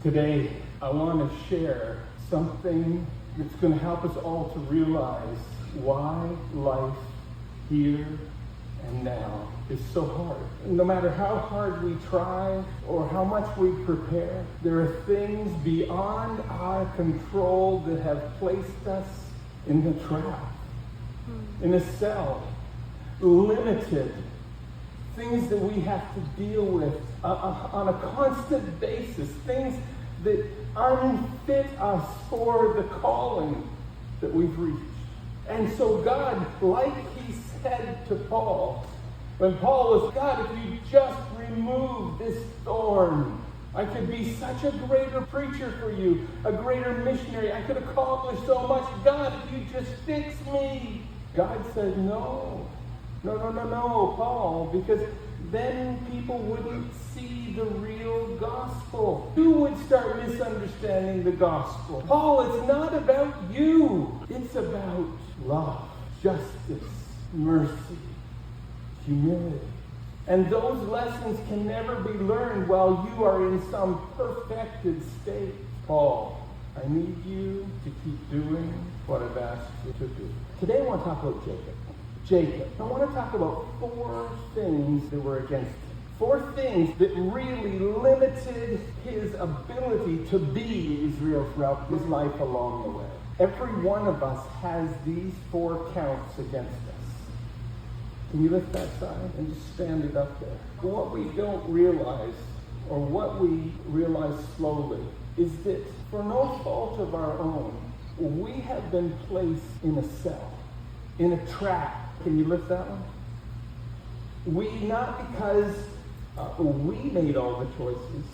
Today, I want to share something that's going to help us all to realize why life here and now is so hard. No matter how hard we try or how much we prepare, there are things beyond our control that have placed us in the trap, in a cell, limited. Things that we have to deal with on a constant basis, things that unfit us for the calling that we've reached. And so God, like he said to Paul, when Paul was, God, if you just remove this thorn, I could be such a greater preacher for you, a greater missionary. I could accomplish so much. God, if you just fix me. God said, no, Paul, because then people wouldn't see the real gospel. You would start misunderstanding the gospel. Paul, it's not about you. It's about love, justice, mercy, humility. And those lessons can never be learned while you are in some perfected state. Paul, I need you to keep doing what I've asked you to do. Today I want to talk about Jacob. I want to talk about 4 things that were against him. 4 things that really limited his ability to be Israel throughout his life along the way. Every one of us has these 4 counts against us. Can you lift that sign and just stand it up there? What we don't realize, or what we realize slowly, is that for no fault of our own, we have been placed in a cell, in a trap. Can you lift that one? We, not because we made all the choices,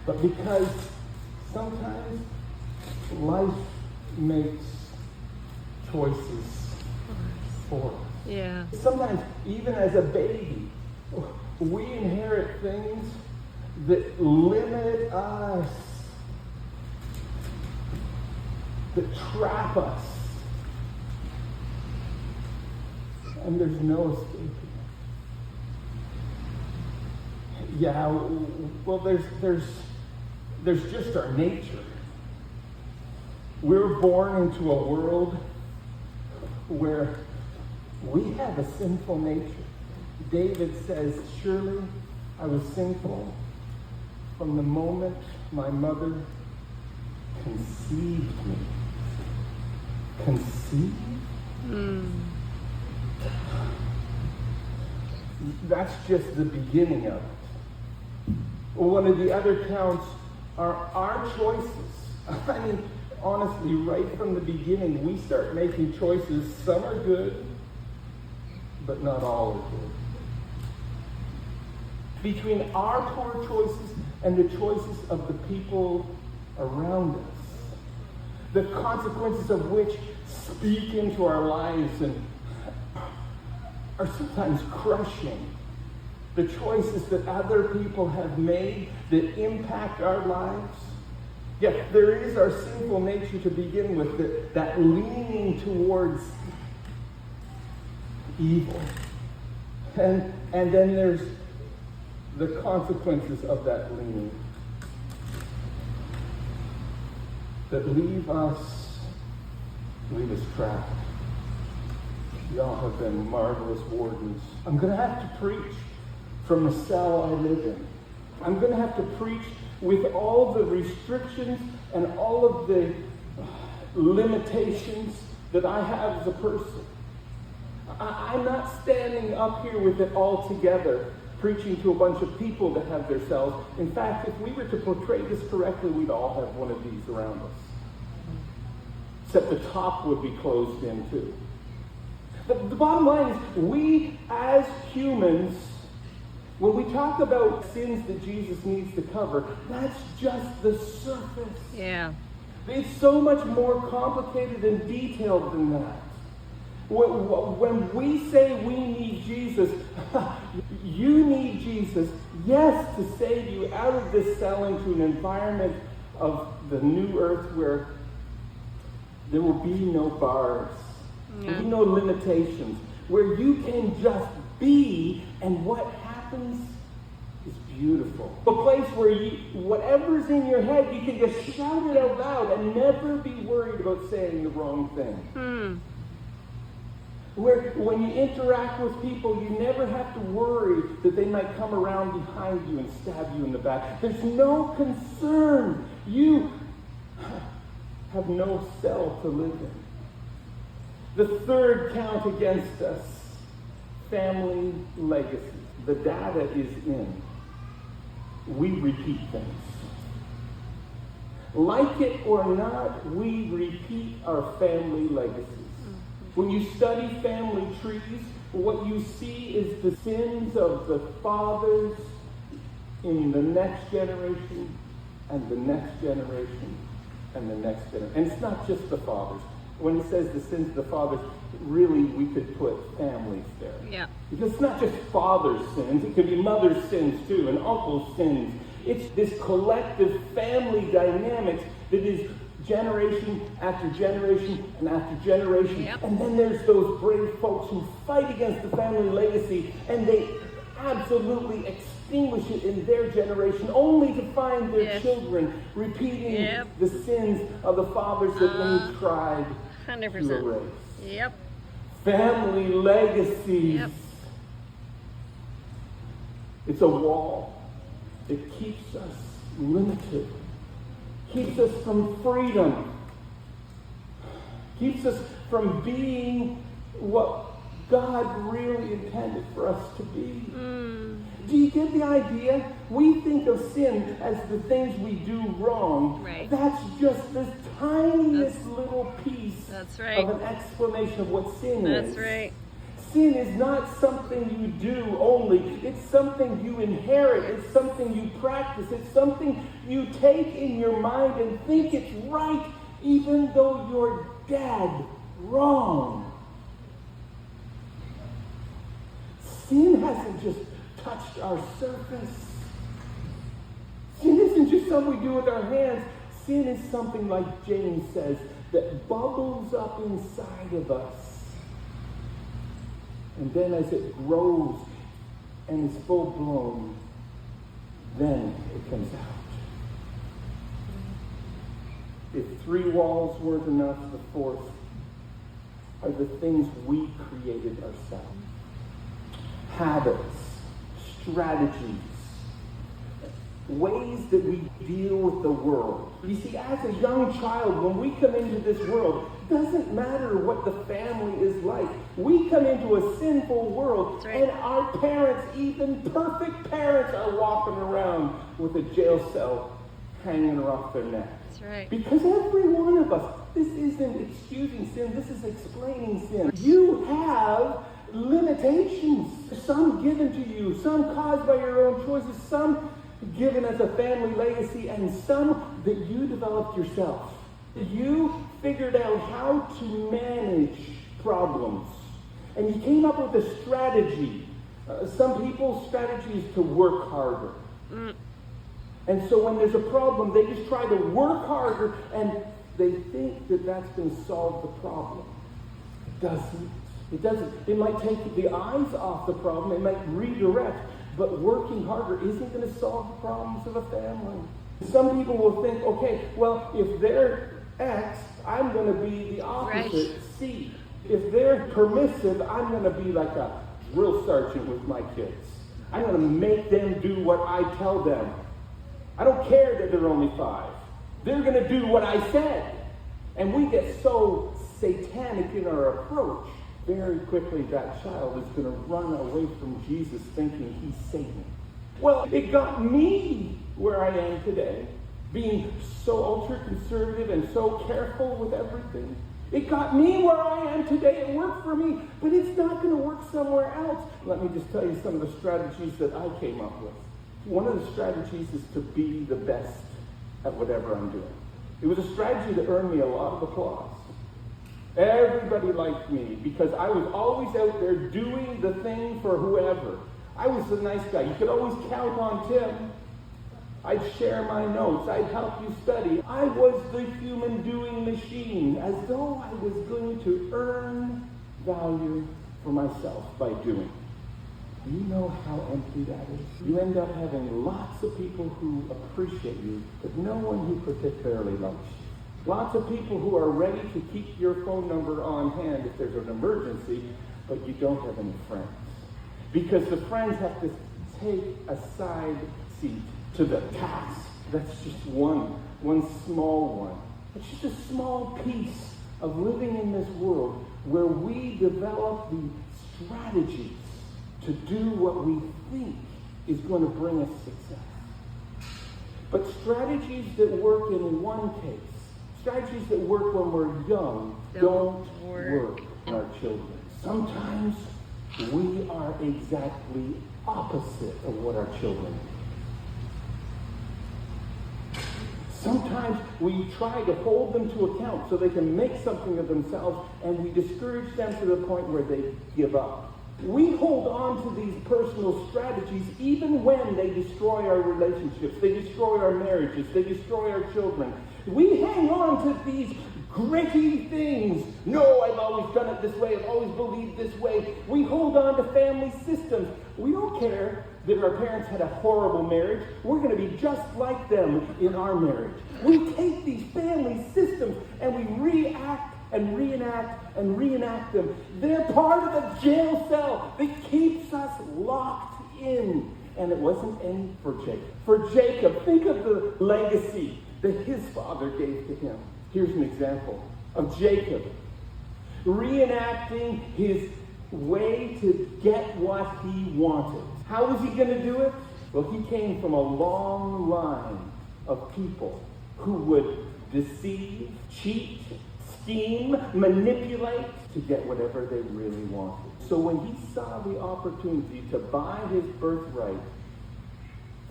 but because sometimes life makes choices for us. Yeah. Sometimes, even as a baby, we inherit things that limit us, that trap us. And there's no escaping it. Yeah, well, there's just our nature. We're born into a world where we have a sinful nature. David says, surely I was sinful from the moment my mother conceived me. Conceived? That's just the beginning of it. One of the other counts are our choices. I mean, honestly, right from the beginning, we start making choices. Some are good, but not all are good. Between our poor choices and the choices of the people around us, the consequences of which speak into our lives and are sometimes crushing. The choices that other people have made that impact our lives. Yeah, there is our sinful nature to begin with, that leaning towards evil. And then there's the consequences of that leaning that leave us trapped. Y'all have been marvelous wardens. I'm going to have to preach from the cell I live in. I'm going to have to preach with all the restrictions and all of the limitations that I have as a person. I'm not standing up here with it all together, preaching to a bunch of people that have their cells. In fact, if we were to portray this correctly, we'd all have one of these around us. Except the top would be closed in too. The bottom line is, we as humans, when we talk about sins that Jesus needs to cover, that's just the surface. Yeah. It's so much more complicated and detailed than that. When we say we need Jesus, you need Jesus, yes, to save you out of this cell into an environment of the new earth where there will be no bars. There will be no limitations. Where you can just be, and what happens is beautiful. A place where whatever's in your head, you can just shout it out loud and never be worried about saying the wrong thing. Where when you interact with people, you never have to worry that they might come around behind you and stab you in the back. There's no concern. You have no cell to live in. The third count against us, family legacy. The data is in. We repeat things. Like it or not, we repeat our family legacies. When you study family trees, what you see is the sins of the fathers in the next generation, and the next generation, and the next generation. And it's not just the fathers. When it says the sins of the fathers, really we could put families there. Yeah. Because it's not just father's sins, it could be mother's sins too, and uncle's sins. It's this collective family dynamics that is generation after generation and after generation. Yep. And then there's those brave folks who fight against the family legacy, and they absolutely extinguish it in their generation, only to find their children repeating the sins of the fathers that they tried 100%. To erase. Yep. Family legacies. Yep. It's a wall. It keeps us limited. Keeps us from freedom. Keeps us from being what God really intended for us to be. Do you get the idea? We think of sin as the things we do wrong. Right. That's just this tiniest little piece of an explanation of what sin is. That's right. Sin is not something you do only. It's something you inherit. It's something you practice. It's something you take in your mind and think it's right, even though you're dead wrong. Sin hasn't just touched our surface. Sin isn't just something we do with our hands. Sin is something, like James says, that bubbles up inside of us. And then as it grows and is full blown, then it comes out. If 3 walls weren't enough, the fourth are the things we created ourselves. Habits, strategies, ways that we deal with the world. You see, as a young child, when we come into this world, it doesn't matter what the family is like. We come into a sinful world, and our parents, even perfect parents, are walking around with a jail cell hanging off their neck. That's right. Because every one of us, this isn't excusing sin, this is explaining sin. You have limitations, some given to you, some caused by your own choices, some given as a family legacy, and some that you developed yourself. You figured out how to manage problems, and you came up with a strategy. Some people's strategy is to work harder. And so when there's a problem, they just try to work harder, and they think that that's going to solve the problem. It doesn't. It doesn't. It might take the eyes off the problem. It might redirect. But working harder isn't going to solve the problems of a family. Some people will think, okay, well, if they're X, I'm going to be the opposite, C. If they're permissive, I'm going to be like a drill sergeant with my kids. I'm going to make them do what I tell them. I don't care that they're only 5. They're going to do what I said. And we get so satanic in our approach. Very quickly, that child is going to run away from Jesus thinking he's Satan. Well, it got me where I am today, being so ultra-conservative and so careful with everything. It got me where I am today. It worked for me, but it's not going to work somewhere else. Let me just tell you some of the strategies that I came up with. One of the strategies is to be the best at whatever I'm doing. It was a strategy that earned me a lot of applause. Everybody liked me because I was always out there doing the thing for whoever. I was the nice guy. You could always count on Tim. I'd share my notes. I'd help you study. I was the human doing machine, as though I was going to earn value for myself by doing. Do you know how empty that is? You end up having lots of people who appreciate you, but no one who particularly loves you. Lots of people who are ready to keep your phone number on hand if there's an emergency, but you don't have any friends. Because the friends have to take a side seat to the task. That's just one small one. It's just a small piece of living in this world where we develop the strategies to do what we think is going to bring us success. But strategies that work in one case, strategies that work when we're young, don't work in our children. Sometimes we are exactly opposite of what our children need. Sometimes we try to hold them to account so they can make something of themselves, and we discourage them to the point where they give up. We hold on to these personal strategies even when they destroy our relationships, they destroy our marriages, they destroy our children. We hang on to these gritty things. No, I've always done it this way. I've always believed this way. We hold on to family systems. We don't care that our parents had a horrible marriage. We're going to be just like them in our marriage. We take these family systems and we react and reenact them. They're part of the jail cell that keeps us locked in. And it wasn't any for Jacob. For Jacob, think of the legacy that his father gave to him. Here's an example of Jacob reenacting his way to get what he wanted. How was he going to do it? Well, he came from a long line of people who would deceive, cheat, scheme, manipulate to get whatever they really wanted. So when he saw the opportunity to buy his birthright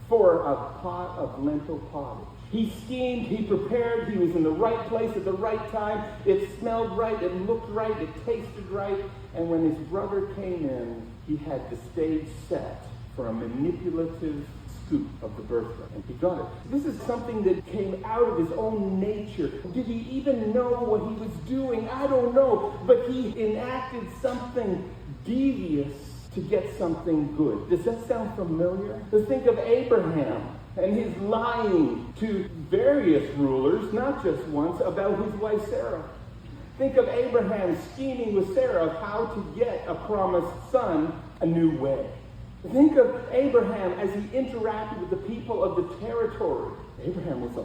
for a pot of lentil pottage, he schemed, he prepared, he was in the right place at the right time. It smelled right, it looked right, it tasted right. And when his brother came in, he had the stage set for a manipulative scoop of the birthright. And he got it. This is something that came out of his own nature. Did he even know what he was doing? I don't know. But he enacted something devious to get something good. Does that sound familiar? Let's think of Abraham and his lying to various rulers, not just once, about his wife Sarah. Think of Abraham scheming with Sarah of how to get a promised son a new way. Think of Abraham as he interacted with the people of the territory. Abraham was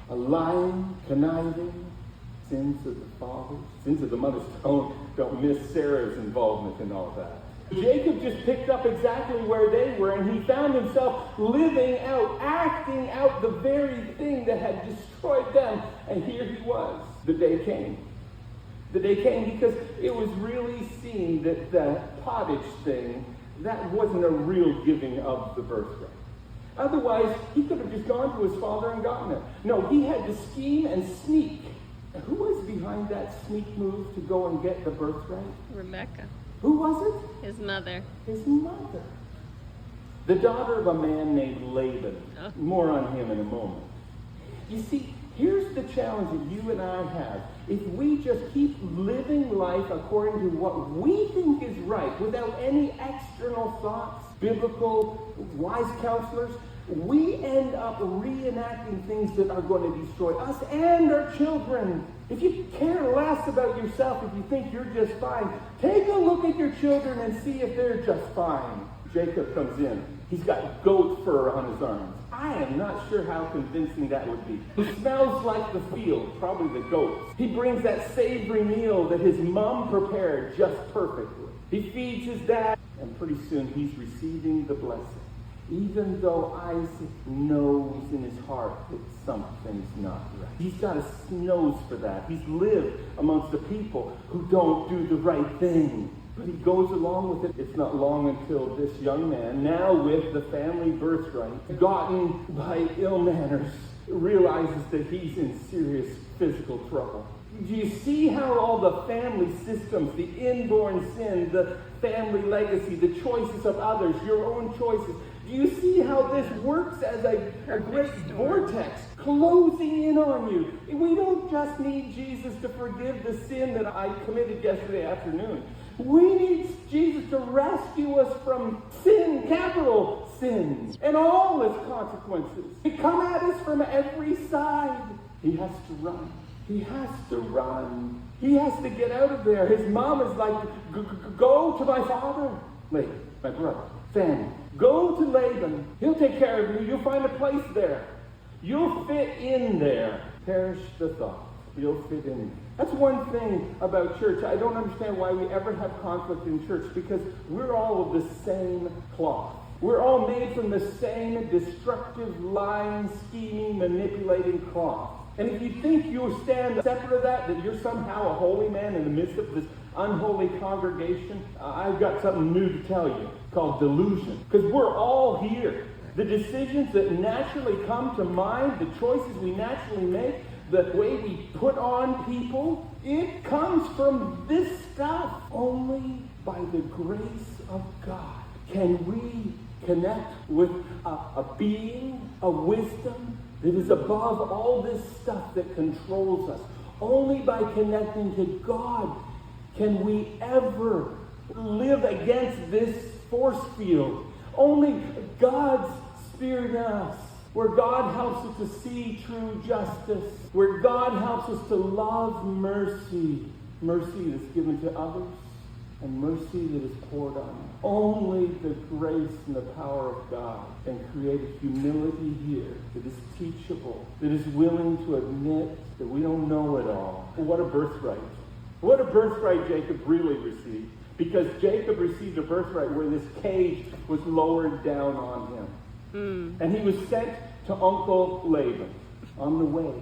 a lying, conniving, sins of the fathers, sins of the mothers. Don't miss Sarah's involvement in all that. Jacob just picked up exactly where they were, and he found himself living out, acting out the very thing that had destroyed them. And here he was. The day came. The day came because it was really seen that the pottage thing, that wasn't a real giving of the birthright. Otherwise, he could have just gone to his father and gotten it. No, he had to scheme and sneak. And who was behind that sneak move to go and get the birthright? Rebecca. Who was it? His mother. His mother. The daughter of a man named Laban. Oh. More on him in a moment. You see, here's the challenge that you and I have. If we just keep living life according to what we think is right, without any external thoughts, biblical, wise counselors, we end up reenacting things that are going to destroy us and our children. If you care less about yourself, if you think you're just fine, take a look at your children and see if they're just fine. Jacob comes in. He's got goat fur on his arms. I am not sure how convincing that would be. He smells like the field, probably the goats. He brings that savory meal that his mom prepared just perfectly. He feeds his dad, and pretty soon he's receiving the blessing. Even though Isaac knows in his heart that something's not right. He's got a nose for that. He's lived amongst the people who don't do the right thing. But he goes along with it. It's not long until this young man, now with the family birthright, gotten by ill manners, realizes that he's in serious physical trouble. Do you see how all the family systems, the inborn sin, the family legacy, the choices of others, your own choices, do you see how this works as a great vortex closing in on you? We don't just need Jesus to forgive the sin that I committed yesterday afternoon. We need Jesus to rescue us from sin, capital sin, and all its consequences. They come at us from every side. He has to run. He has to run. He has to get out of there. His mom is like, go to my father. Laban, my brother, family. Go to Laban. He'll take care of you. You'll find a place there. You'll fit in there. Perish the thought. You'll fit in. That's one thing about church. I don't understand why we ever have conflict in church, because we're all of the same cloth. We're all made from the same destructive, lying, scheming, manipulating cloth. And if you think you stand separate of that you're somehow a holy man in the midst of this unholy congregation, I've got something new to tell you called delusion. Because we're all here. The decisions that naturally come to mind, the choices we naturally make, the way we put on people, it comes from this stuff. Only by the grace of God can we connect with a being, a wisdom that is above all this stuff that controls us. Only by connecting to God can we ever live against this force field. Only God's Spirit in us, where God helps us to see true justice, where God helps us to love mercy, mercy that's given to others, and mercy that is poured on us. Only the grace and the power of God can create a humility here that is teachable, that is willing to admit that we don't know it all. What a birthright. What a birthright Jacob really received. Because Jacob received a birthright where this cage was lowered down on him. And he was sent to Uncle Laban on the way.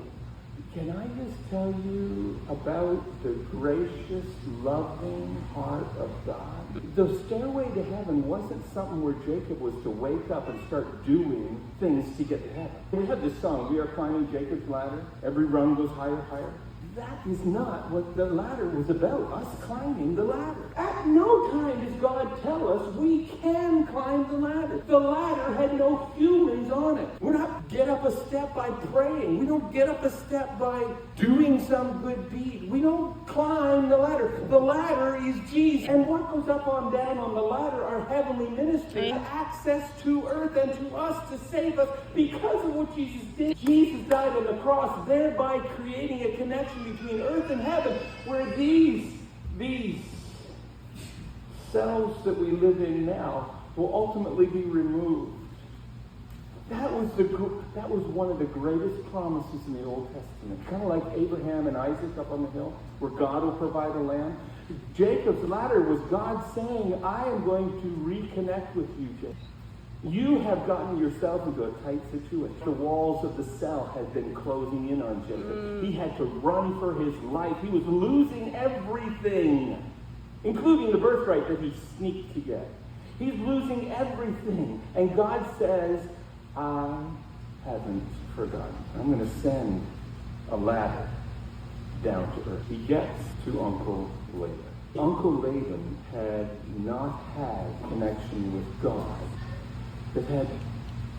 Can I just tell you about the gracious, loving heart of God? The stairway to heaven wasn't something where Jacob was to wake up and start doing things to get to heaven. We have this song, we are climbing Jacob's ladder. Every rung goes higher, higher. That is not what the ladder was about, us climbing the ladder. At no time does God tell us we can climb the ladder. The ladder had no humans on it. We're not get up a step by praying. We don't get up a step by doing some good deed. We don't climb the ladder. The ladder is Jesus. And what goes up on down on the ladder are heavenly ministries, access to earth and to us to save us because of what Jesus did. Jesus died on the cross, thereby creating a connection between earth and heaven, where these selves that we live in now will ultimately be removed. That was one of the greatest promises in the Old Testament. Kind of like Abraham and Isaac up on the hill, where God will provide a lamb. Jacob's ladder was God saying, I am going to reconnect with you, Jacob. You have gotten yourself into a tight situation. The walls of the cell had been closing in on Jacob. He had to run for his life. He was losing everything, including the birthright that he sneaked to get. He's losing everything. And God says, I haven't forgotten. I'm going to send a ladder down to earth. He gets to Uncle Laban. Uncle Laban had not had connection with God that had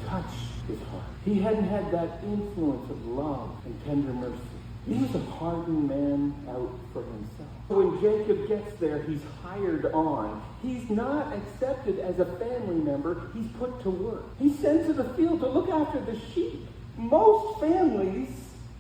touched his heart. He hadn't had that influence of love and tender mercy. He was a hardened man out for himself. When Jacob gets there, he's hired on. He's not accepted as a family member. He's put to work. He's sent to the field to look after the sheep. Most families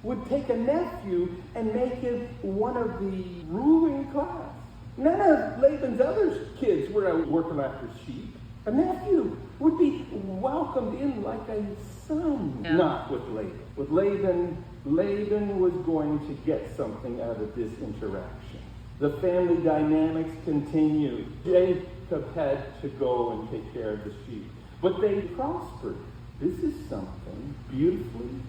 would take a nephew and make him one of the ruling class. None of Laban's other kids were out working after sheep. A nephew would be welcomed in like a son. Yeah. Not with Laban. With Laban was going to get something out of this interaction. The family dynamics continued. Jacob had to go and take care of the sheep. But they prospered. This is something beautifully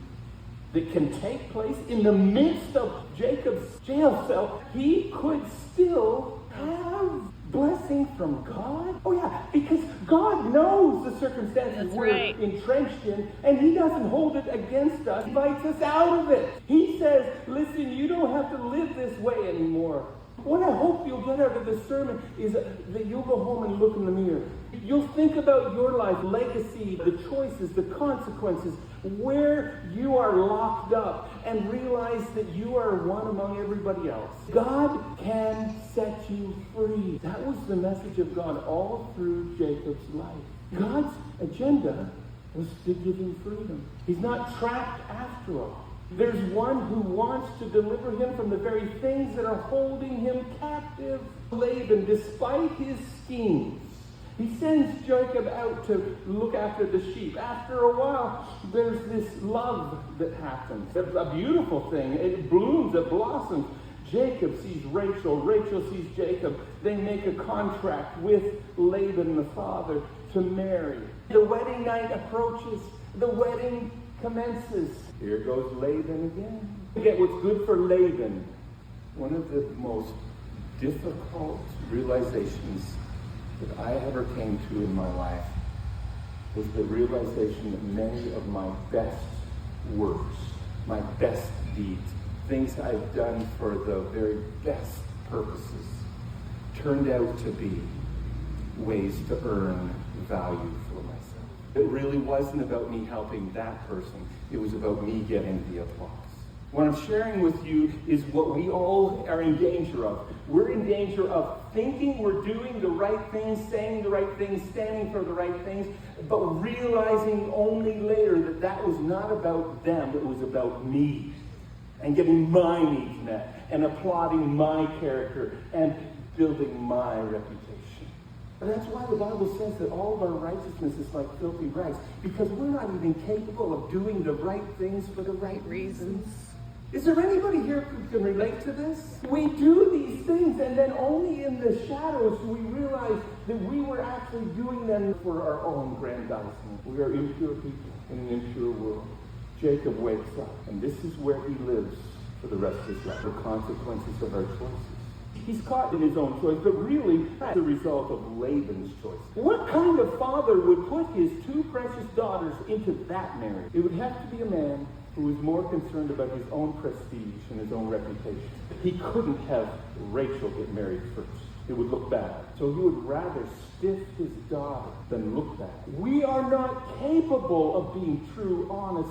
that can take place in the midst of Jacob's jail cell. He could still have blessing from God? Oh yeah, because God knows the circumstances we're entrenched in, and he doesn't hold it against us. He invites us out of it. He says, listen, you don't have to live this way anymore. What I hope you'll get out of this sermon is that you'll go home and look in the mirror. You'll think about your life, legacy, the choices, the consequences, where you are locked up, and realize that you are one among everybody else. God can set you free. That was the message of God all through Jacob's life. God's agenda was to give him freedom. He's not trapped after all. There's one who wants to deliver him from the very things that are holding him captive. Laban, despite his schemes, he sends Jacob out to look after the sheep. After a while, there's this love that happens. It's a beautiful thing. It blooms, it blossoms. Jacob sees Rachel. Rachel sees Jacob. They make a contract with Laban, the father, to marry. The wedding night approaches. The wedding commences. Here goes Laban again. Forget what's good for Laban. One of the most difficult realizations that I ever came to in my life was the realization that many of my best works, my best deeds, things I've done for the very best purposes, turned out to be ways to earn value for myself. It really wasn't about me helping that person. It was about me getting the applause. What I'm sharing with you is what we all are in danger of. We're in danger of thinking we're doing the right things, saying the right things, standing for the right things, but realizing only later that that was not about them, it was about me. And getting my needs met, and applauding my character, and building my reputation. And that's why the Bible says that all of our righteousness is like filthy rags, because we're not even capable of doing the right things for the right reasons. Is there anybody here who can relate to this? We do these things, and then only in the shadows do we realize that we were actually doing them for our own grandizement. We are impure people in an impure world. Jacob wakes up, and this is where he lives for the rest of his life, the consequences of our choices. He's caught in his own choice, but really that's the result of Laban's choice. What kind of father would put his two precious daughters into that marriage? It would have to be a man who was more concerned about his own prestige and his own reputation. He couldn't have Rachel get married first. It would look bad. So he would rather stiff his daughter than look bad. We are not capable of being true, honest,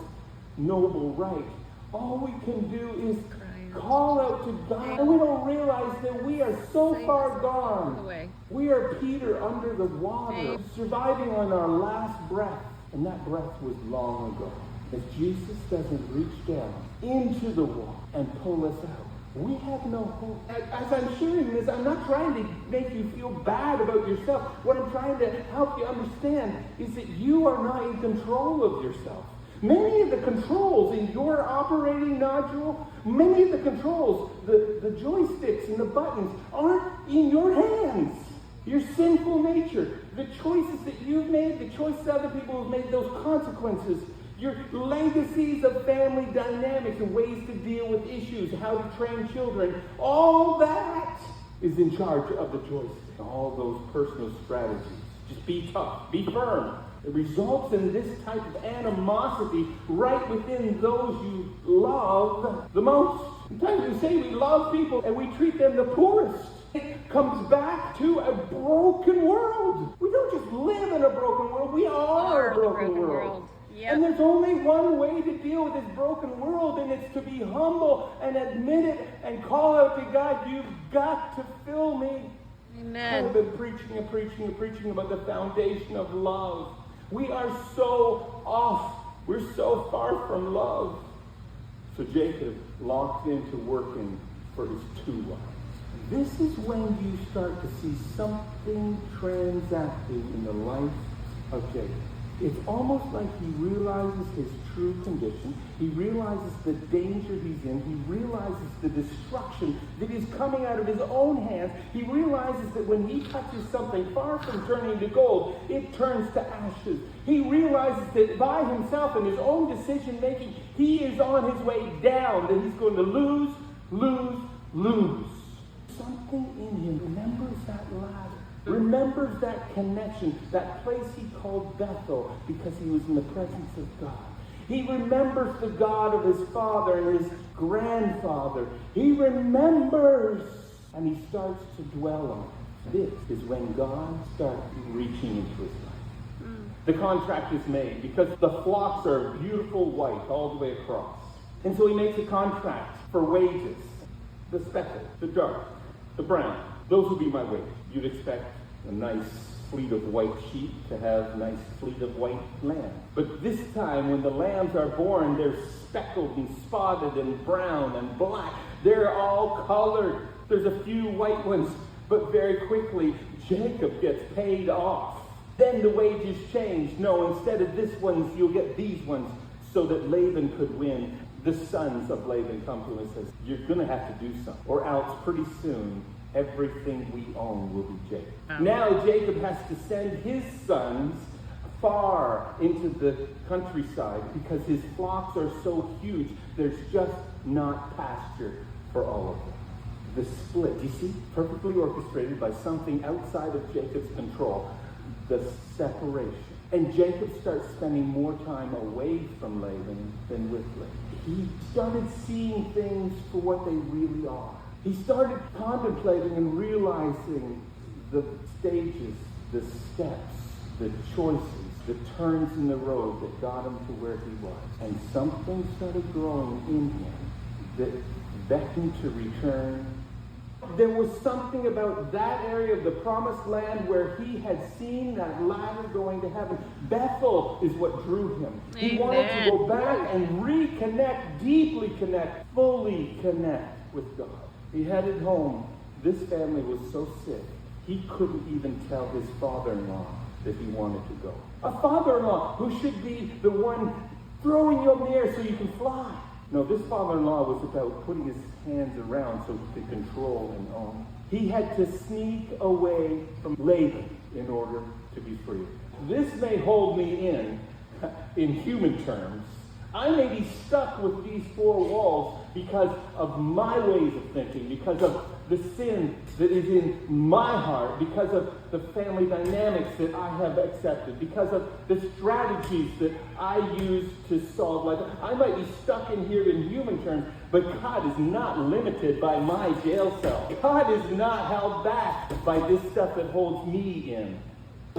noble, right. All we can do is call out to God, and we don't realize that we are so far gone. We are Peter under the water, surviving on our last breath, and that breath was long ago. If Jesus doesn't reach down into the water and pull us out, we have no hope. As I'm sharing this, I'm not trying to make you feel bad about yourself. What I'm trying to help you understand is that you are not in control of yourself. Many of the controls in your operating nodule, many of the controls, the joysticks and the buttons aren't in your hands. Your sinful nature, the choices that you've made, the choices other people have made, those consequences, your legacies of family dynamics and ways to deal with issues, how to train children, all that is in charge of the choices. All those personal strategies. Just be tough, be firm. It results in this type of animosity right within those you love the most. Sometimes we say we love people and we treat them the poorest. It comes back to a broken world. We don't just live in a broken world, we are a broken world. Yep. And there's only one way to deal with this broken world, and it's to be humble and admit it and call out to God, you've got to fill me. Amen. I've been preaching about the foundation of love. We are so off. We're so far from love. So Jacob locked into working for his two wives. This is when you start to see something transacting in the life of Jacob. It's almost like he realizes his true condition. He realizes the danger he's in. He realizes the destruction that is coming out of his own hands. He realizes that when he touches something far from turning to gold, it turns to ashes. He realizes that by himself and his own decision making, he is on his way down, that he's going to lose. Something in him remembers that ladder. Remembers that connection, that place he called Bethel, because he was in the presence of God. He remembers the God of his father and his grandfather. He remembers and he starts to dwell on it. This is when God starts reaching into his life. The contract is made because the flocks are beautiful white all the way across. And so he makes a contract for wages. The speckled, the dark, the brown. Those would be my wages. You'd expect a nice fleet of white sheep to have a nice fleet of white lambs. But this time when the lambs are born, they're speckled and spotted and brown and black. They're all colored. There's a few white ones, but very quickly Jacob gets paid off. Then the wages change. No, instead of this ones, you'll get these ones, so that Laban could win. The sons of Laban come to him and says, you're going to have to do something, or else pretty soon everything we own will be Jacob. Now Jacob has to send his sons far into the countryside because his flocks are so huge, there's just not pasture for all of them. The split, you see, perfectly orchestrated by something outside of Jacob's control, the separation. And Jacob starts spending more time away from Laban than with Laban. He started seeing things for what they really are. He started contemplating and realizing the stages, the steps, the choices, the turns in the road that got him to where he was. And something started growing in him that beckoned to return. There was something about that area of the promised land where he had seen that ladder going to heaven. Bethel is what drew him. Amen. He wanted to go back and reconnect, deeply connect, fully connect with God. He headed home. This family was so sick, he couldn't even tell his father-in-law that he wanted to go. A father-in-law who should be the one throwing you up in the air so you can fly. No, this father-in-law was about putting his hands around so he could control and own. He had to sneak away from Laban in order to be free. This may hold me in human terms. I may be stuck with these four walls because of my ways of thinking, because of the sin that is in my heart, because of the family dynamics that I have accepted, because of the strategies that I use to solve life. I might be stuck in here in human terms, but God is not limited by my jail cell. God is not held back by this stuff that holds me in.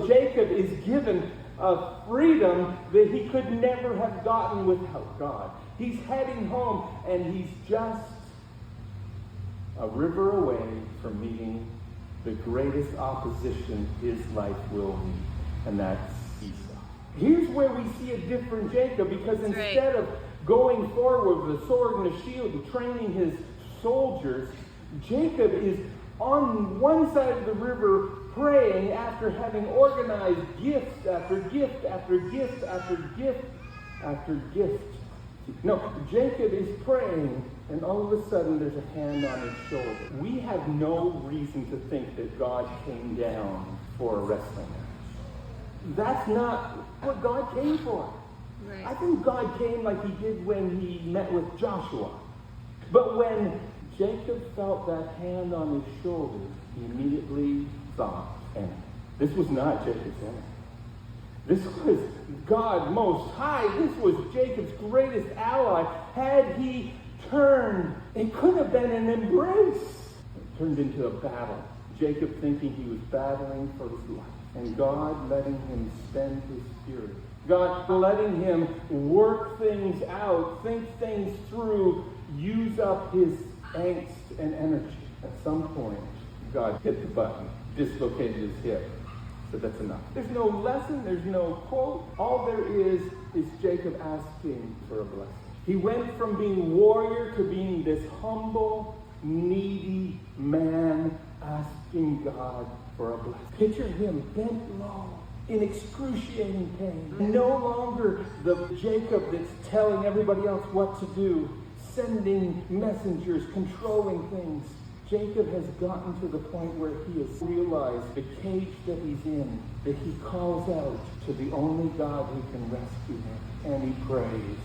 Jacob is given a freedom that he could never have gotten without God. He's heading home, and he's just a river away from meeting the greatest opposition his life will meet, and that's Esau. Here's where we see a different Jacob, because instead of going forward with a sword and a shield and training his soldiers, Jacob is on one side of the river praying after having organized gifts after gift after gift after gift after gift. No, Jacob is praying, and all of a sudden there's a hand on his shoulder. We have no reason to think that God came down for a wrestling match. That's not what God came for. Right. I think God came like he did when he met with Joshua. But when Jacob felt that hand on his shoulder, he immediately thought, enemy. This was not Jacob's enemy. This was God Most High. This was Jacob's greatest ally. Had he turned, it could have been an embrace. It turned into a battle. Jacob thinking he was battling for his life. And God letting him spend his fury. God letting him work things out, think things through, use up his angst and energy. At some point, God hit the button, dislocated his hip. So that's enough. There's no lesson, there's no quote. All there is Jacob asking for a blessing. He went from being warrior to being this humble, needy man asking God for a blessing. Picture him bent low, in excruciating pain. No longer the Jacob that's telling everybody else what to do, sending messengers, controlling things. Jacob has gotten to the point where he has realized the cage that he's in, that he calls out to the only God who can rescue him. And he prays,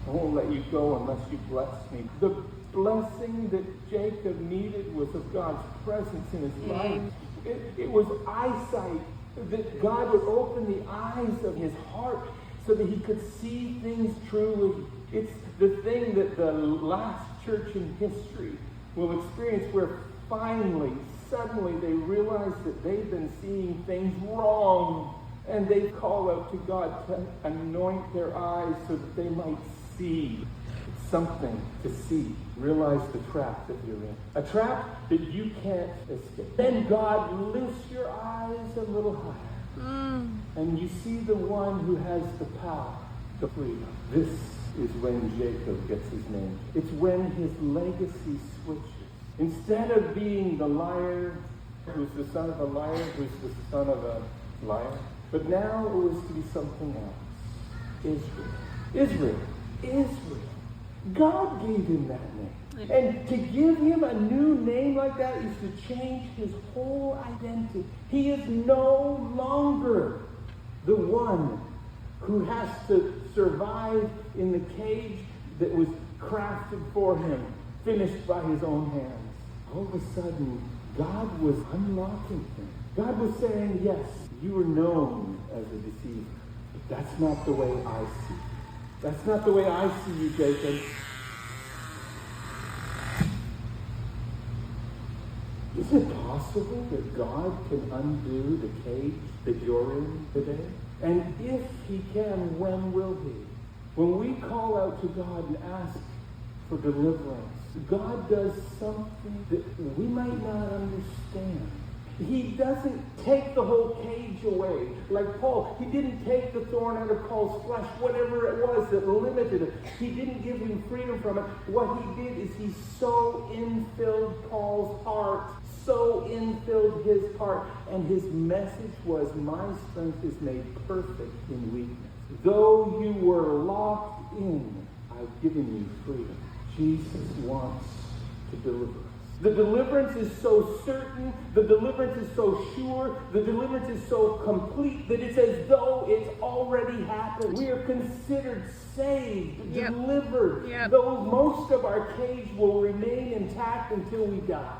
I won't let you go unless you bless me. The blessing that Jacob needed was of God's presence in his life. It was eyesight, that God would open the eyes of his heart so that he could see things truly. It's the thing that the last church in history will experience, where finally, suddenly, they realize that they've been seeing things wrong. And they call out to God to anoint their eyes so that they might see something to see. Realize the trap that you're in. A trap that you can't escape. Then God lifts your eyes a little higher. And you see the one who has the power to free you. This is when Jacob gets his name. It's when his legacy switches. Instead of being the liar, who's the son of a liar, who's the son of a liar, but now it was to be something else. Israel. God gave him that name. And to give him a new name like that is to change his whole identity. He is no longer the one who has to survive in the cage that was crafted for him, finished by his own hands. All of a sudden, God was unlocking him. God was saying, yes, you are known as a deceiver, but that's not the way I see you. That's not the way I see you, Jacob. Is it possible that God can undo the cage that you're in today? And if he can, when will he? When we call out to God and ask for deliverance, God does something that we might not understand. He doesn't take the whole cage away. Like Paul, he didn't take the thorn out of Paul's flesh, whatever it was that limited it. He didn't give him freedom from it. What he did is he so infilled Paul's heart, so infilled his heart, and his message was, my strength is made perfect in weakness. Though you were locked in, I've given you freedom. Jesus wants to deliver us. The deliverance is so certain, the deliverance is so sure, the deliverance is so complete that it's as though it's already happened. We are considered saved, delivered, though most of our cage will remain intact until we die.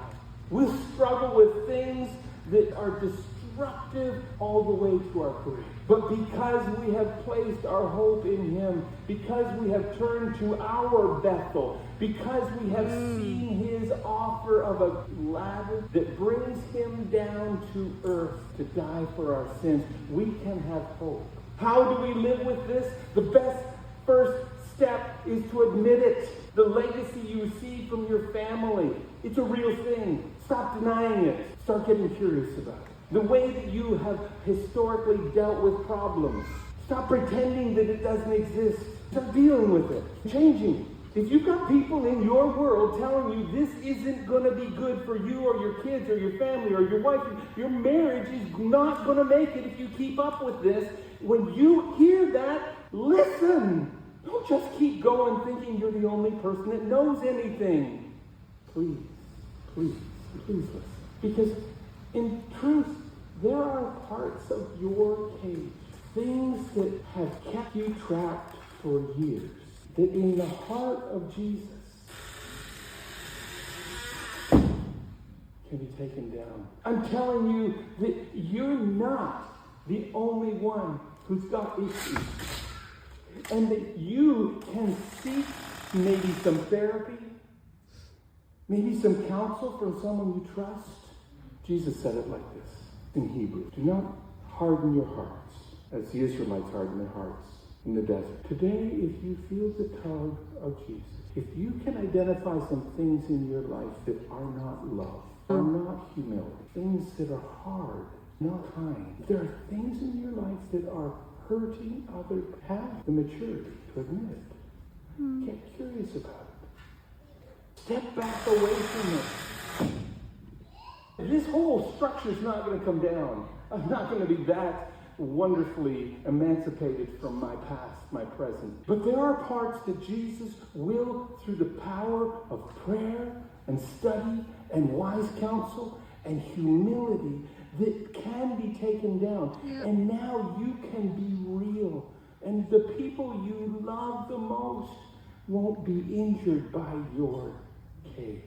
We'll struggle with things that are destructive all the way to our grave. But because we have placed our hope in him, because we have turned to our Bethel, because we have seen his offer of a ladder that brings him down to earth to die for our sins, we can have hope. How do we live with this? The best first step is to admit it. The legacy you receive from your family, it's a real thing. Stop denying it. Start getting curious about it. The way that you have historically dealt with problems. Stop pretending that it doesn't exist. Start dealing with it. Changing. If you've got people in your world telling you this isn't going to be good for you or your kids or your family or your wife, your marriage is not going to make it if you keep up with this, when you hear that, listen. Don't just keep going thinking you're the only person that knows anything. Please listen. Because in truth, there are parts of your cage, things that have kept you trapped for years, that in the heart of Jesus can be taken down. I'm telling you that you're not the only one who's got issues. And that you can seek maybe some therapy, maybe some counsel from someone you trust. Jesus said it like this in Hebrew. Do not harden your hearts as the Israelites hardened their hearts in the desert. Today, if you feel the tug of Jesus, if you can identify some things in your life that are not love, are not humility, things that are hard, not kind, there are things in your life that are hurting others, have the maturity to admit it. Get curious about it. Step back away from it. This whole structure is not going to come down. I'm not going to be that wonderfully emancipated from my past, my present. But there are parts that Jesus will, through the power of prayer and study and wise counsel and humility, that can be taken down. Yeah. And now you can be real. And the people you love the most won't be injured by your cage.